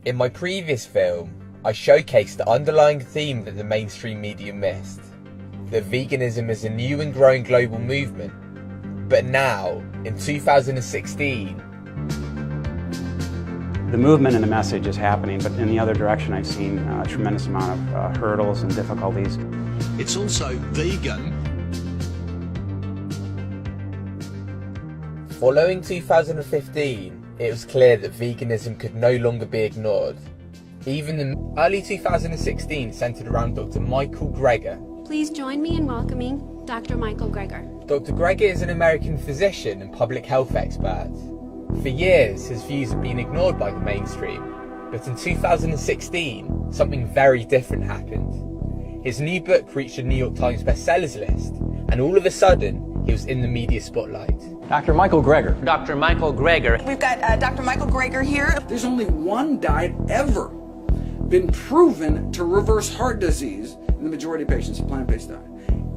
In my previous film, I showcased the underlying theme that the mainstream media missed, that veganism is a new and growing global movement. But now, in 2016, the movement and the message is happening, but in the other direction I've seen a tremendous amount of hurdles and difficulties. It's also vegan. Following 2015, it was clear that veganism could no longer be ignored. Even the early 2016 centered around Dr. Michael Greger. Please join me in welcoming Dr. Michael Greger. Dr. Greger is an American physician and public health expert. For years, his views have been ignored by the mainstream, but in 2016, something very different happened. His new book reached the New York Times bestsellers list, and all of a sudden, he was in the media spotlight. Dr. Michael Greger. Dr. Michael Greger. We've got Dr. Michael Greger here. There's only one diet ever been proven to reverse heart disease in the majority of patients, a plant-based diet.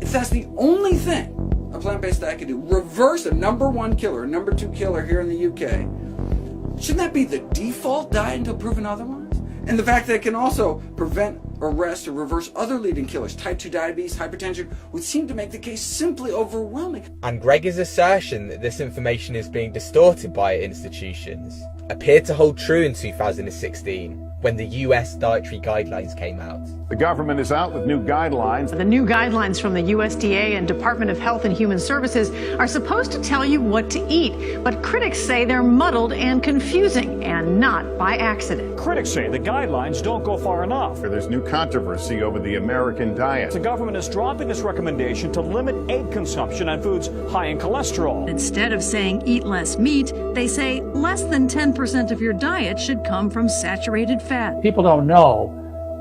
If that's the only thing a plant-based diet can do, reverse a number one killer, number two killer here in the UK, shouldn't that be the default diet until proven otherwise? And the fact that it can also prevent, arrest, or reverse other leading killers, type 2 diabetes, hypertension, would seem to make the case simply overwhelming. And Greger's assertion that this information is being distorted by institutions appeared to hold true in 2016, when the US dietary guidelines came out. The government is out with new guidelines. The new guidelines from the USDA and Department of Health and Human Services are supposed to tell you what to eat, but critics say they're muddled and confusing, and not by accident. Critics say the guidelines don't go far enough. There's new controversy over the American diet. The government is dropping its recommendation to limit egg consumption on foods high in cholesterol. Instead of saying eat less meat, they say less than 10% of your diet should come from saturated fat. People don't know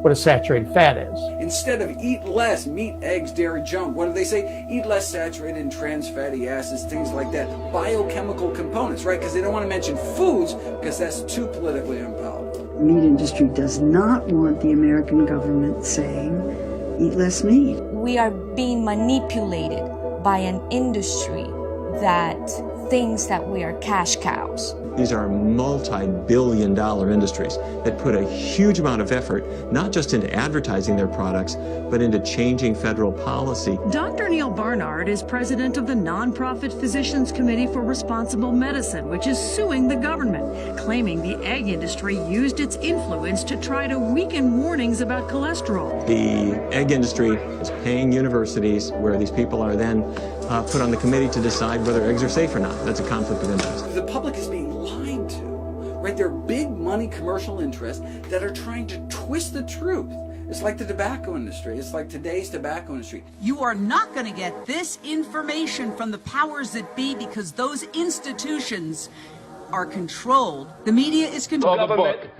what a saturated fat is. Instead of eat less meat, eggs, dairy, junk, what do they say? Eat less saturated and trans fatty acids, things like that. Biochemical components, right? Because they don't want to mention foods because that's too politically unpalatable. The meat industry does not want the American government saying, eat less meat. We are being manipulated by an industry that thinks that we are cash cows. These are multi-billion-dollar industries that put a huge amount of effort, not just into advertising their products, but into changing federal policy. Dr. Neil Barnard is president of the nonprofit Physicians Committee for Responsible Medicine, which is suing the government, claiming the egg industry used its influence to try to weaken warnings about cholesterol. The egg industry is paying universities, where these people are then put on the committee to decide whether eggs are safe or not. That's a conflict of interest. The public is being lied to, right? There are big money commercial interests that are trying to twist the truth. It's like the tobacco industry. It's like today's tobacco industry. You are not going to get this information from the powers that be because those institutions are controlled. The media is controlled.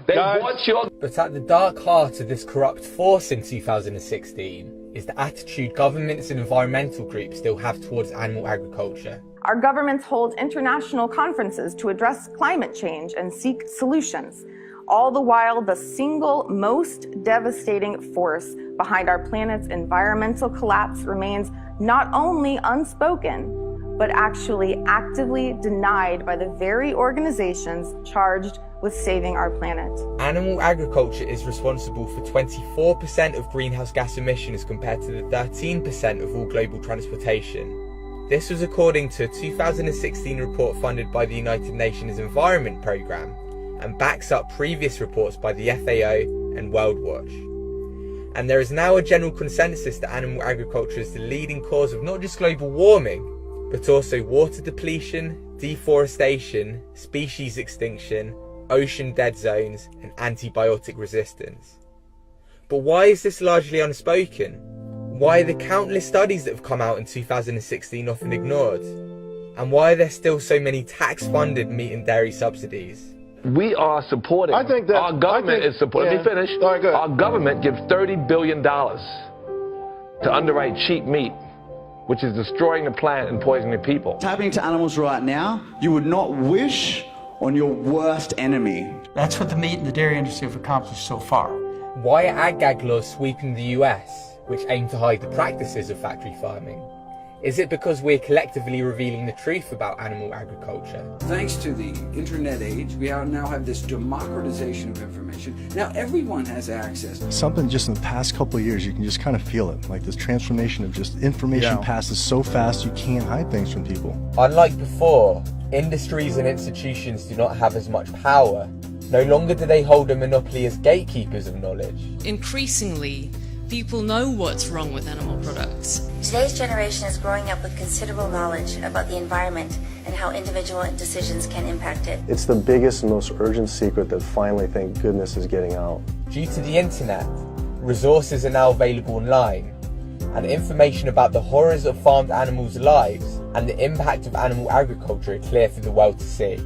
But at the dark heart of this corrupt force in 2016 is the attitude governments and environmental groups still have towards animal agriculture. Our governments hold international conferences to address climate change and seek solutions. All the while, the single most devastating force behind our planet's environmental collapse remains not only unspoken, but actually actively denied by the very organizations charged with saving our planet. Animal agriculture is responsible for 24% of greenhouse gas emissions compared to the 13% of all global transportation. This was according to a 2016 report funded by the United Nations Environment Programme and backs up previous reports by the FAO and World Watch. And there is now a general consensus that animal agriculture is the leading cause of not just global warming, but also water depletion, deforestation, species extinction, ocean dead zones, and antibiotic resistance. But why is this largely unspoken? Why are the countless studies that have come out in 2016 often ignored? And why are there still so many tax-funded meat and dairy subsidies? We are supporting, our government is supporting, let me finish, our government gives $30 billion to underwrite cheap meat, which is destroying the planet and poisoning people. What's happening to animals right now, you would not wish on your worst enemy. That's what the meat and the dairy industry have accomplished so far. Why are ag-gag laws sweeping the US, which aim to hide the practices of factory farming? Is it because we're collectively revealing the truth about animal agriculture? Thanks to the internet age, we now have this democratization of information. Now everyone has access. Something just in the past couple of years, you can just kind of feel it. Like this transformation of just information passes so fast, you can't hide things from people. Unlike before, industries and institutions do not have as much power. No longer do they hold a monopoly as gatekeepers of knowledge. Increasingly, people know what's wrong with animal products. Today's generation is growing up with considerable knowledge about the environment and how individual decisions can impact it. It's the biggest and most urgent secret that finally, thank goodness, is getting out. Due to the internet, resources are now available online, and information about the horrors of farmed animals' lives and the impact of animal agriculture are clear for the world to see.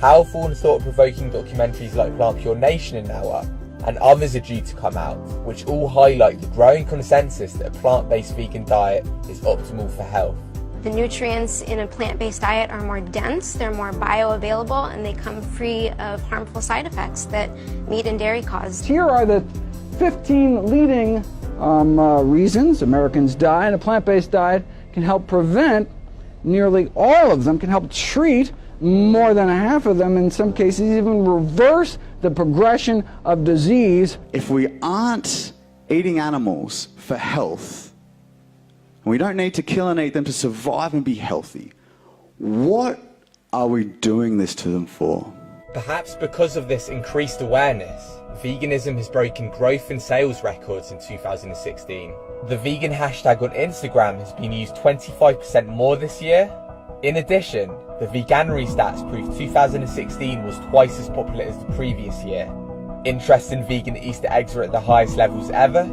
Powerful and thought-provoking documentaries like Plant Pure Nation are now up, and others are due to come out, which all highlight the growing consensus that a plant-based vegan diet is optimal for health. The nutrients in a plant-based diet are more dense, they're more bioavailable, and they come free of harmful side effects that meat and dairy cause. Here are the 15 leading reasons Americans die, and a plant-based diet can help prevent nearly all of them, can help treat more than half of them, in some cases even reverse the progression of disease. If we aren't eating animals for health, and we don't need to kill and eat them to survive and be healthy, what are we doing this to them for? Perhaps because of this increased awareness, veganism has broken growth and sales records in 2016. The vegan hashtag on Instagram has been used 25% more this year. In addition, the Veganuary stats prove 2016 was twice as popular as the previous year. Interest in vegan Easter eggs were at the highest levels ever.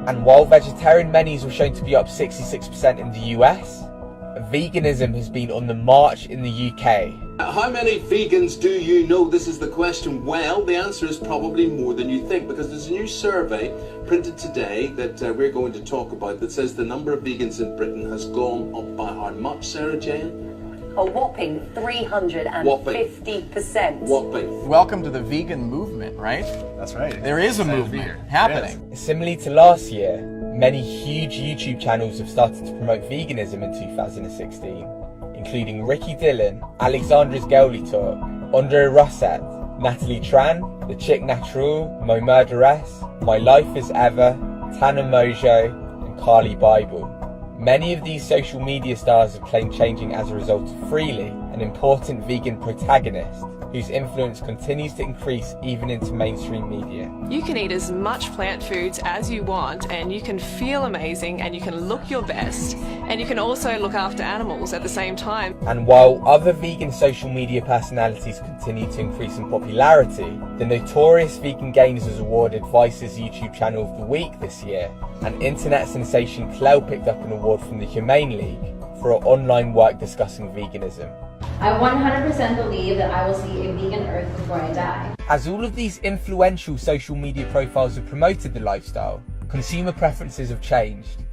And while vegetarian menus were shown to be up 66% in the US, veganism has been on the march in the UK. How many vegans do you know? This is the question. Well, the answer is probably more than you think, because there's a new survey printed today that we're going to talk about that says the number of vegans in Britain has gone up by how much, Sarah Jane? A whopping 350%. Whopping. Welcome to the vegan movement, right? That's right. There is a movement happening. Similarly to last year, many huge YouTube channels have started to promote veganism in 2016, including Ricky Dillon, Alexandra's Girly Talk, Andre Rosset, Natalie Tran, The Chick Natural, Mo Murderess, My Life Is Ever, Tana Mojo, and Carly Bible. Many of these social media stars have claimed changing as a result of Freely, an important vegan protagonist whose influence continues to increase even into mainstream media. You can eat as much plant foods as you want, and you can feel amazing, and you can look your best, and you can also look after animals at the same time. And while other vegan social media personalities continue to increase in popularity, the notorious Vegan Gains was awarded Vice's YouTube Channel of the Week this year, and internet sensation Clell picked up an award from the Humane League for her online work discussing veganism. I 100% believe that I will see a vegan earth before I die. As all of these influential social media profiles have promoted the lifestyle, consumer preferences have changed.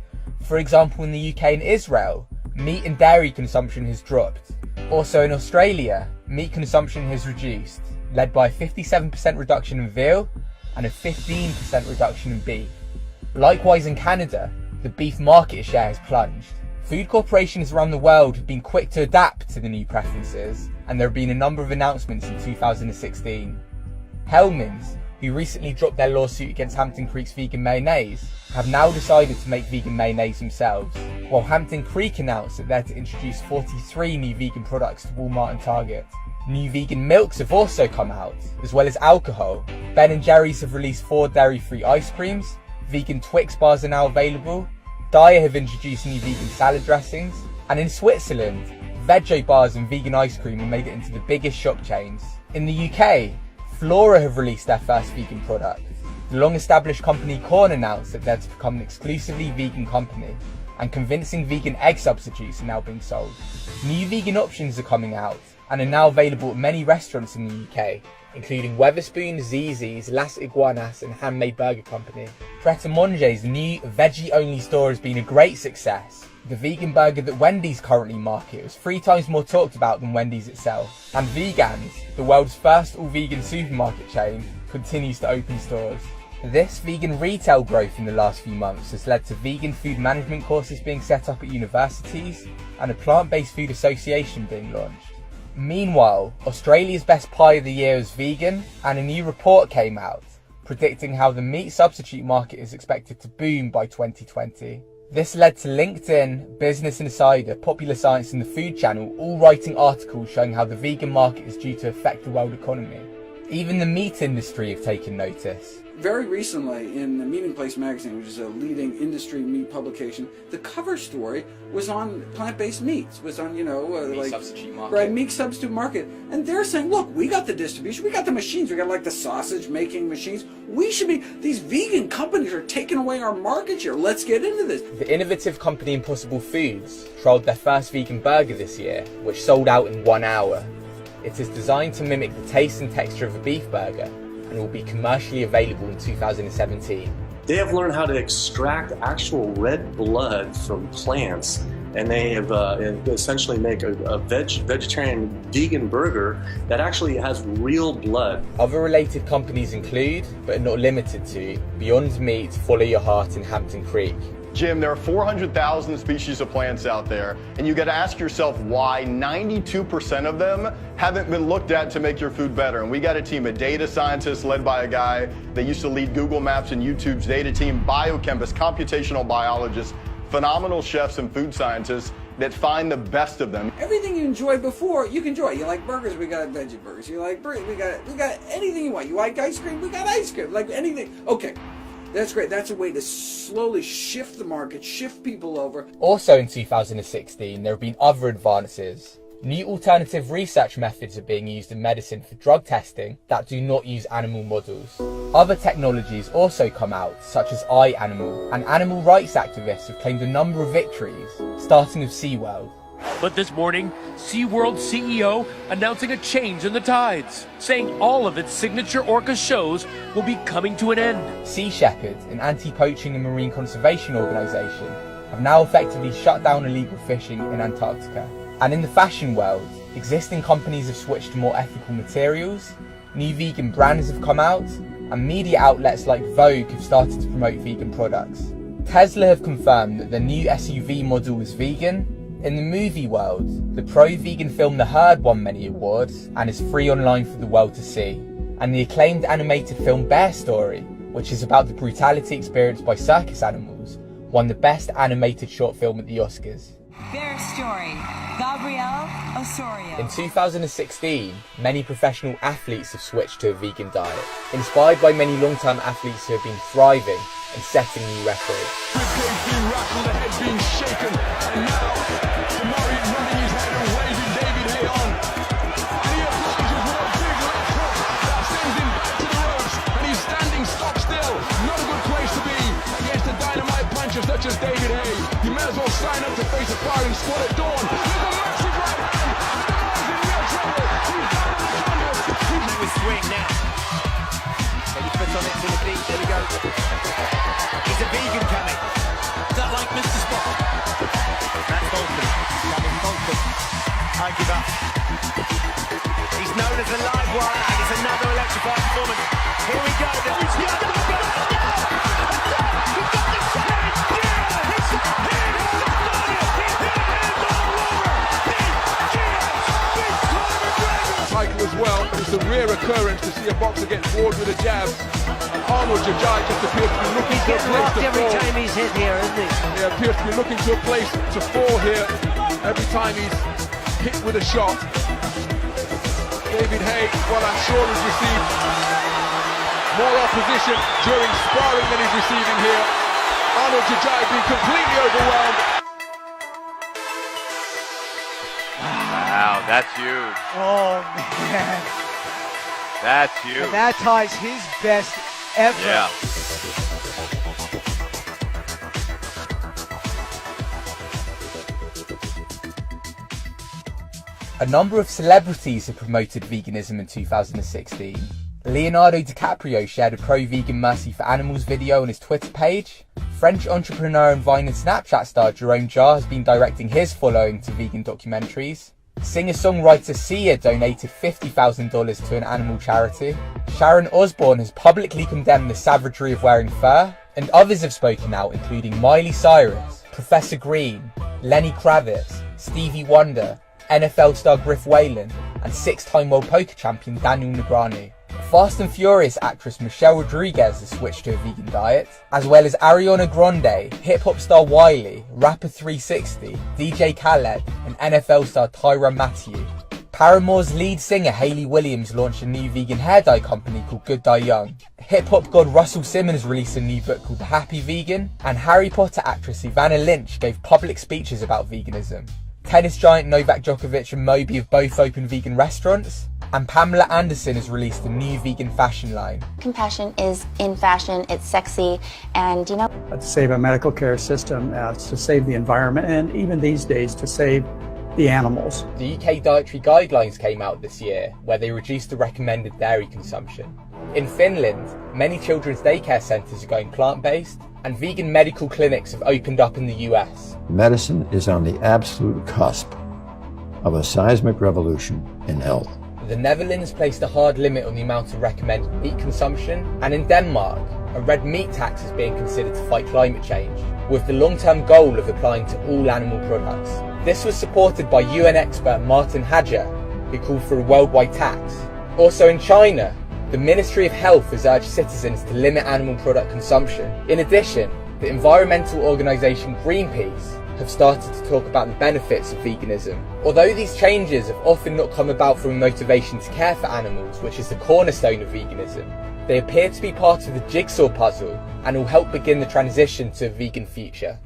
For example, in the UK and Israel, meat and dairy consumption has dropped. Also in Australia, meat consumption has reduced, led by a 57% reduction in veal and a 15% reduction in beef. Likewise in Canada, the beef market share has plunged. Food corporations around the world have been quick to adapt to the new preferences, and there have been a number of announcements in 2016. Hellmann's, who recently dropped their lawsuit against Hampton Creek's vegan mayonnaise, have now decided to make vegan mayonnaise themselves, while Hampton Creek announced that they're to introduce 43 new vegan products to Walmart and Target. New vegan milks have also come out, as well as alcohol. Ben & Jerry's have released 4 dairy-free ice creams, vegan Twix bars are now available, Daiya have introduced new vegan salad dressings, and in Switzerland, Veggie bars and vegan ice cream have made it into the biggest shop chains. In the UK, Flora have released their first vegan product. The long-established company Corn announced that they're to become an exclusively vegan company, and convincing vegan egg substitutes are now being sold. New vegan options are coming out, and are now available at many restaurants in the UK, including Wetherspoon, Zizzi's, Las Iguanas and Handmade Burger Company. Pret a Manger's new veggie-only store has been a great success. The vegan burger that Wendy's currently market was 3 times more talked about than Wendy's itself. And Vegans, the world's first all-vegan supermarket chain, continues to open stores. This vegan retail growth in the last few months has led to vegan food management courses being set up at universities and a plant-based food association being launched. Meanwhile, Australia's best pie of the year is vegan, and a new report came out predicting how the meat substitute market is expected to boom by 2020. This led to LinkedIn, Business Insider, Popular Science and the Food Channel all writing articles showing how the vegan market is due to affect the world economy. Even the meat industry have taken notice. Very recently, in the Meeting Place magazine, which is a leading industry meat publication, the cover story was on plant-based meats. Was on, meat substitute market. Right, meat substitute market. And they're saying, look, we got the distribution, we got the machines, we got like the sausage-making machines. We should be, these vegan companies are taking away our market share. Let's get into this. The innovative company Impossible Foods trialled their first vegan burger this year, which sold out in 1 hour. It is designed to mimic the taste and texture of a beef burger, and will be commercially available in 2017. They have learned how to extract actual red blood from plants, and they have essentially make a vegetarian vegan burger that actually has real blood. Other related companies include, but are not limited to, Beyond Meat, Follow Your Heart and Hampton Creek. Jim, there are 400,000 species of plants out there, and you got to ask yourself why 92% of them haven't been looked at to make your food better. And we got a team of data scientists led by a guy that used to lead Google Maps and YouTube's data team, biochemists, computational biologists, phenomenal chefs and food scientists that find the best of them. Everything you enjoyed before, you can enjoy. You like burgers, we got veggie burgers. You like burgers, we got anything you want. You like ice cream, we got ice cream. Like anything. Okay. That's great. That's a way to slowly shift the market, shift people over. Also in 2016, there have been other advances. New alternative research methods are being used in medicine for drug testing that do not use animal models. Other technologies also come out, such as iAnimal, and animal rights activists have claimed a number of victories, starting with SeaWorld. But this morning, SeaWorld CEO announcing a change in the tides, saying all of its signature orca shows will be coming to an end. Sea Shepherd, an anti-poaching and marine conservation organisation, have now effectively shut down illegal fishing in Antarctica. And in the fashion world, existing companies have switched to more ethical materials, new vegan brands have come out, and media outlets like Vogue have started to promote vegan products. Tesla have confirmed that their new SUV model is vegan. In the movie world, the pro-vegan film The Herd won many awards and is free online for the world to see. And the acclaimed animated film Bear Story, which is about the brutality experienced by circus animals, won the best animated short film at the Oscars. Bear Story, Gabrielle Osorio. In 2016, many professional athletes have switched to a vegan diet, inspired by many long-term athletes who have been thriving and setting new records. Such as David Hay, you may as well sign up to face a firing squad at dawn. With a massive right hand, he's in real trouble. He's with swing now. Get your foot on it, Timothy. There we go. He's a vegan coming. Is that like Mr. Spock? That's Bolton. Coming Bolton. I give up. He's known as a live wire, and it's another electrified performance. Here we go. Title as well, but it's a rare occurrence to see a boxer get bored with a jab. And Arnold Jajai just appears to be looking to a place to fall. Every time he's hit here, isn't he? He appears to be looking to a place to fall here every time he's hit with a shot. David Hay, well, I'm sure has received more opposition during sparring than he's receiving here. Arnold Jajai being completely overwhelmed. Wow, that's huge. Oh, man. That's huge. And that ties his best ever. Yeah. A number of celebrities have promoted veganism in 2016. Leonardo DiCaprio shared a pro-vegan Mercy for Animals video on his Twitter page. French entrepreneur and Vine and Snapchat star Jerome Jarre has been directing his following to vegan documentaries. Singer-songwriter Sia donated $50,000 to an animal charity. Sharon Osbourne has publicly condemned the savagery of wearing fur, and others have spoken out, including Miley Cyrus, Professor Green, Lenny Kravitz, Stevie Wonder, NFL star Griff Whalen, and 6-time world poker champion Daniel Negreanu. Fast and Furious actress Michelle Rodriguez has switched to a vegan diet, as well as Ariana Grande, hip-hop star Wiley, rapper 360, DJ Khaled, and NFL star Tyra Matthew. Paramore's lead singer Hayley Williams launched a new vegan hair dye company called Good Dye Young. Hip-hop god Russell Simmons released a new book called The Happy Vegan, and Harry Potter actress Ivana Lynch gave public speeches about veganism. Tennis giant Novak Djokovic and Moby have both opened vegan restaurants, and Pamela Anderson has released a new vegan fashion line. Compassion is in fashion, it's sexy, and you know... To save a medical care system, to save the environment, and even these days to save the animals. The UK dietary guidelines came out this year, where they reduced the recommended dairy consumption. In Finland, many children's daycare centres are going plant-based, and vegan medical clinics have opened up in the US. Medicine is on the absolute cusp of a seismic revolution in health. The Netherlands placed a hard limit on the amount of recommended meat consumption, and in Denmark, a red meat tax is being considered to fight climate change, with the long-term goal of applying to all animal products. This was supported by UN expert Martin Hager, who called for a worldwide tax. Also in China, the Ministry of Health has urged citizens to limit animal product consumption. In addition, the environmental organisation Greenpeace have started to talk about the benefits of veganism. Although these changes have often not come about from a motivation to care for animals, which is the cornerstone of veganism, they appear to be part of the jigsaw puzzle and will help begin the transition to a vegan future.